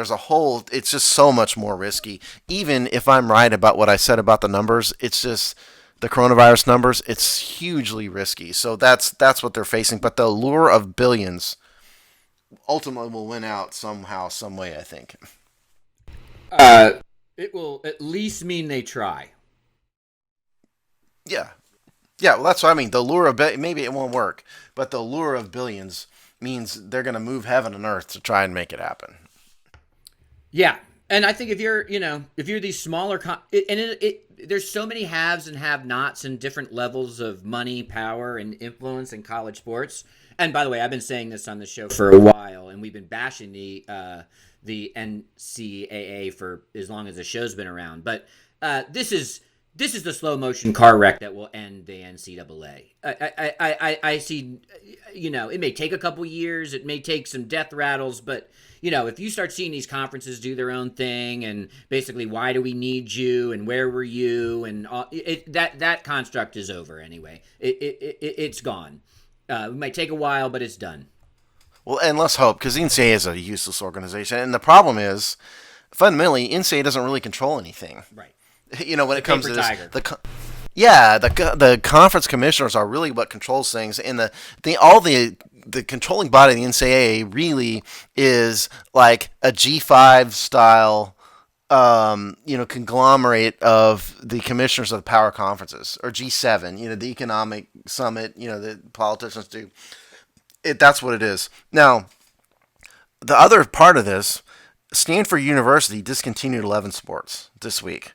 it's just so much more risky. Even if I'm right about what I said about the numbers, it's just the coronavirus numbers, it's hugely risky. So that's what they're facing. But the lure of billions ultimately will win out somehow, some way, I think. It will at least mean they try. Yeah. Yeah, well, that's what I mean. The lure of maybe it won't work, but the lure of billions means they're going to move heaven and earth to try and make it happen. Yeah, and I think if you're these smaller, there's so many haves and have-nots and different levels of money, power, and influence in college sports. And by the way, I've been saying this on the show for a while, and we've been bashing the NCAA for as long as the show's been around. But this is the slow motion car wreck that will end the NCAA. I see, it may take a couple years, it may take some death rattles, but if you start seeing these conferences do their own thing and basically why do we need you and where were you and that construct is over anyway. It's gone. It might take a while, but it's done. Well, and let's hope, because the NCAA is a useless organization, and the problem is, fundamentally, NCAA doesn't really control anything. Right. When it comes to this, the conference commissioners are really what controls things, and the controlling body of the NCAA really is like a G5 style, conglomerate of the commissioners of the power conferences, or G7, the economic summit, the politicians do. That's what it is. Now, the other part of this, Stanford University discontinued 11 sports this week.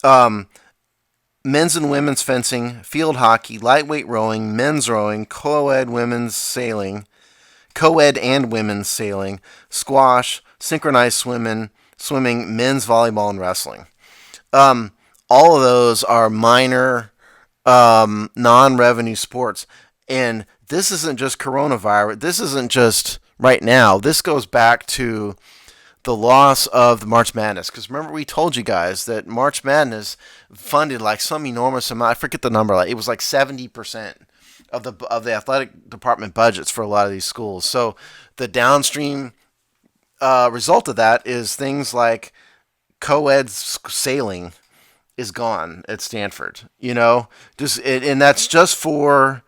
Men's and women's fencing, field hockey, lightweight rowing, men's rowing, co-ed and women's sailing, squash, synchronized swimming, men's volleyball, and wrestling. All of those are minor, non-revenue sports, and this isn't just coronavirus. This isn't just right now. This goes back to the loss of the March Madness. Because remember, we told you guys that March Madness funded like some enormous amount. I forget the number. Like, it was like 70% of the athletic department budgets for a lot of these schools. So the downstream result of that is things like co-ed sailing is gone at Stanford. And that's just for.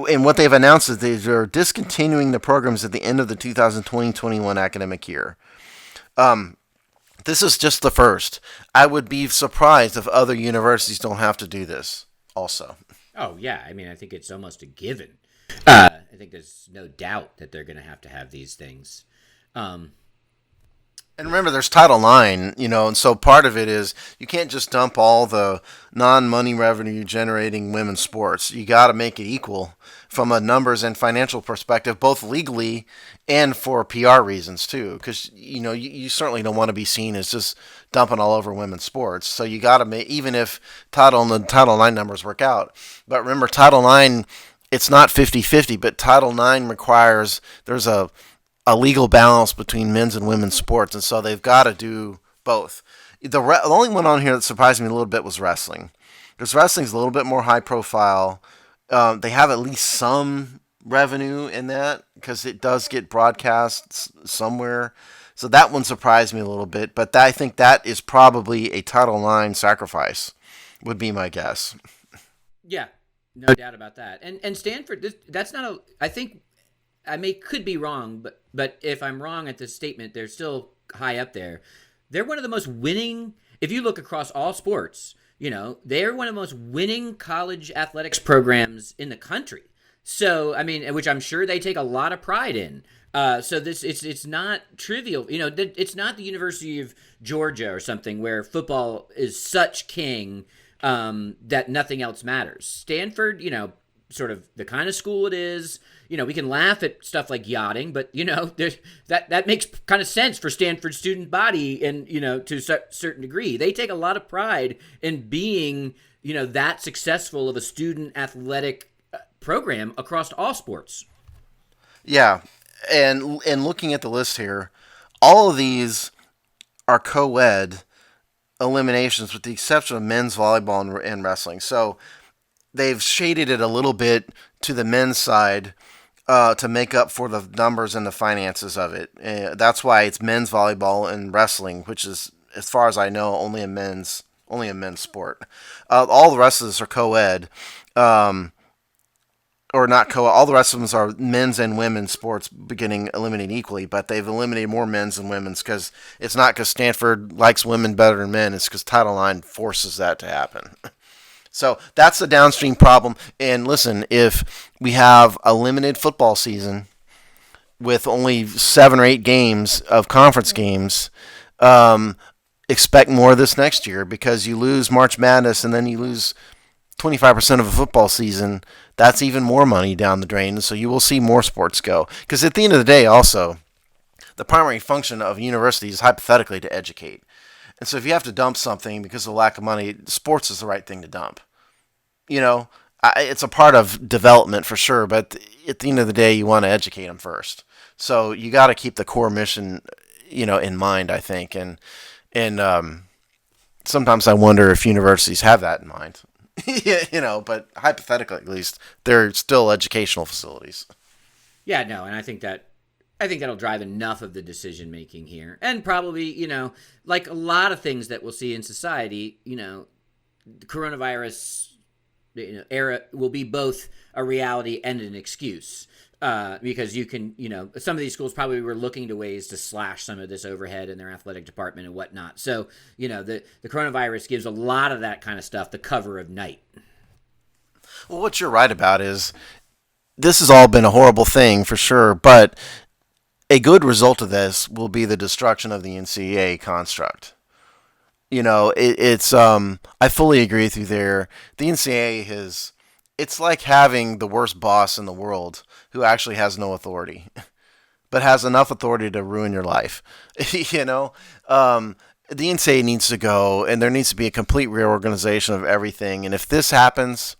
And what they've announced is they're discontinuing the programs at the end of the 2020-21 academic year. This is just the first. I would be surprised if other universities don't have to do this also. Oh yeah, I mean, I think it's almost a given. I think there's no doubt that they're going to have these things. Um, And remember, there's Title IX, and so part of it is you can't just dump all the non-money revenue generating women's sports. You got to make it equal from a numbers and financial perspective, both legally and for PR reasons too. Because you certainly don't want to be seen as just dumping all over women's sports. So you got to make, even if Title IX numbers work out. But remember, Title IX, it's not 50-50, but Title IX requires there's a legal balance between men's and women's sports, and so they've got to do both. The only one on here that surprised me a little bit was wrestling, because wrestling's a little bit more high profile. They have at least some revenue in that because it does get broadcast somewhere. So that one surprised me a little bit, but I think that is probably a Title IX sacrifice, would be my guess. yeah, no doubt about that. And Stanford, that's not a. I think could be wrong, but if I'm wrong at this statement, they're still high up there. They're one of the most winning. If you look across all sports, they're one of the most winning college athletics programs in the country. So I mean, which I'm sure they take a lot of pride in. So it's not trivial. It's not the University of Georgia or something where football is such king that nothing else matters. Stanford, sort of the kind of school it is. We can laugh at stuff like yachting, but that makes kind of sense for Stanford student body, and to a certain degree, they take a lot of pride in being that successful of a student athletic program across all sports. Yeah, and looking at the list here, all of these are co-ed eliminations, with the exception of men's volleyball and wrestling. So they've shaded it a little bit to the men's side to make up for the numbers and the finances of it. That's why it's men's volleyball and wrestling, which is, as far as I know, only a men's sport. All the rest of this are co-ed, or not co-ed. All the rest of them are men's and women's sports, beginning eliminating equally. But they've eliminated more men's than women's because it's not because Stanford likes women better than men. It's because Title IX forces that to happen. So that's the downstream problem. And listen, if we have a limited football season with only 7 or 8 games of conference games, expect more of this next year, because you lose March Madness and then you lose 25% of a football season. That's even more money down the drain. So you will see more sports go. Because at the end of the day, also, the primary function of a university is hypothetically to educate. And so if you have to dump something because of lack of money, sports is the right thing to dump. It's a part of development for sure, but at the end of the day, you want to educate them first. So you got to keep the core mission, in mind, I think. And sometimes I wonder if universities have that in mind. But hypothetically, at least, they're still educational facilities. Yeah, no, and I think that'll drive enough of the decision making here. And probably, like a lot of things that we'll see in society, the coronavirus era will be both a reality and an excuse. Because you can, some of these schools probably were looking to ways to slash some of this overhead in their athletic department and whatnot. So, the coronavirus gives a lot of that kind of stuff the cover of night. Well, what you're right about is this has all been a horrible thing for sure, but a good result of this will be the destruction of the NCAA construct. It's I fully agree with you there. The NCAA it's like having the worst boss in the world who actually has no authority, but has enough authority to ruin your life. The NCAA needs to go, and there needs to be a complete reorganization of everything. And if this happens,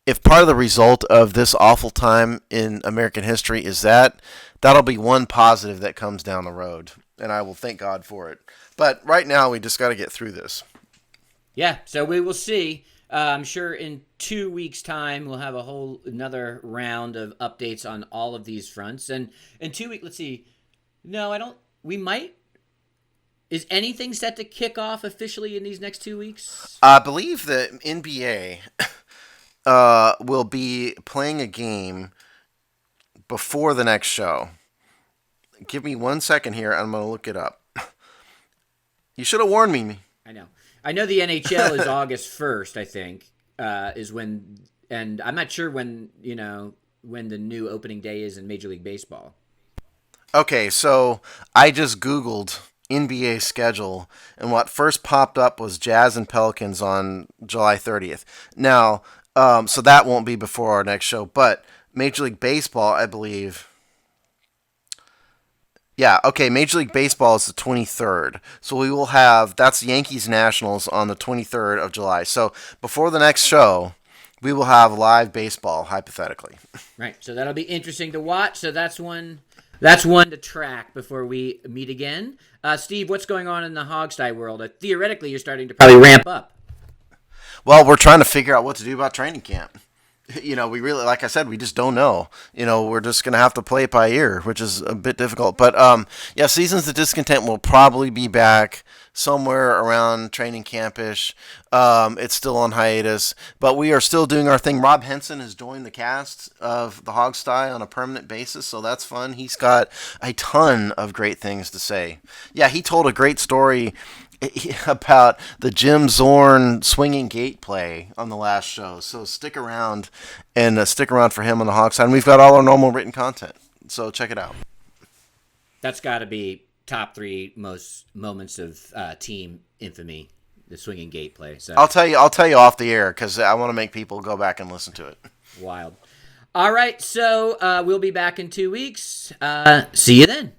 if part of the result of this awful time in American history is that'll be one positive that comes down the road, and I will thank God for it. But right now, we just got to get through this. Yeah, so we will see. I'm sure in 2 weeks' time we'll have a whole another round of updates on all of these fronts. And in 2 weeks, let's see. No, I don't. We might. Is anything set to kick off officially in these next 2 weeks? I believe the NBA will be playing a game before the next show. Give me 1 second here. I'm going to look it up. You should have warned me. I know. I know the NHL is August 1st. I think is when, and I'm not sure when when the new opening day is in Major League Baseball. Okay, so I just Googled NBA schedule, and what first popped up was Jazz and Pelicans on July 30th. Now, so that won't be before our next show, but Major League Baseball, I believe. Yeah, okay, Major League Baseball is the 23rd. So we will have, that's Yankees Nationals on the 23rd of July. So before the next show, we will have live baseball, hypothetically. Right. So that'll be interesting to watch. So that's one. That's one to track before we meet again. Steve, what's going on in the Hogsty world? Theoretically, you're starting to probably ramp up. Well, we're trying to figure out what to do about training camp. We really, like I said, we just don't know. We're just going to have to play it by ear, which is a bit difficult. But, yeah, Seasons of Discontent will probably be back somewhere around training camp-ish. It's still on hiatus, but we are still doing our thing. Rob Henson has joined the cast of the Hogsty on a permanent basis, so that's fun. He's got a ton of great things to say. Yeah, he told a great story about the Jim Zorn swinging gate play on the last show. So stick around and stick around for him on the Hawks side. And we've got all our normal written content. So check it out. That's got to be top 3 most moments of team infamy, the swinging gate play. So I'll tell you off the air because I want to make people go back and listen to it. Wild. All right, so we'll be back in 2 weeks. See you then.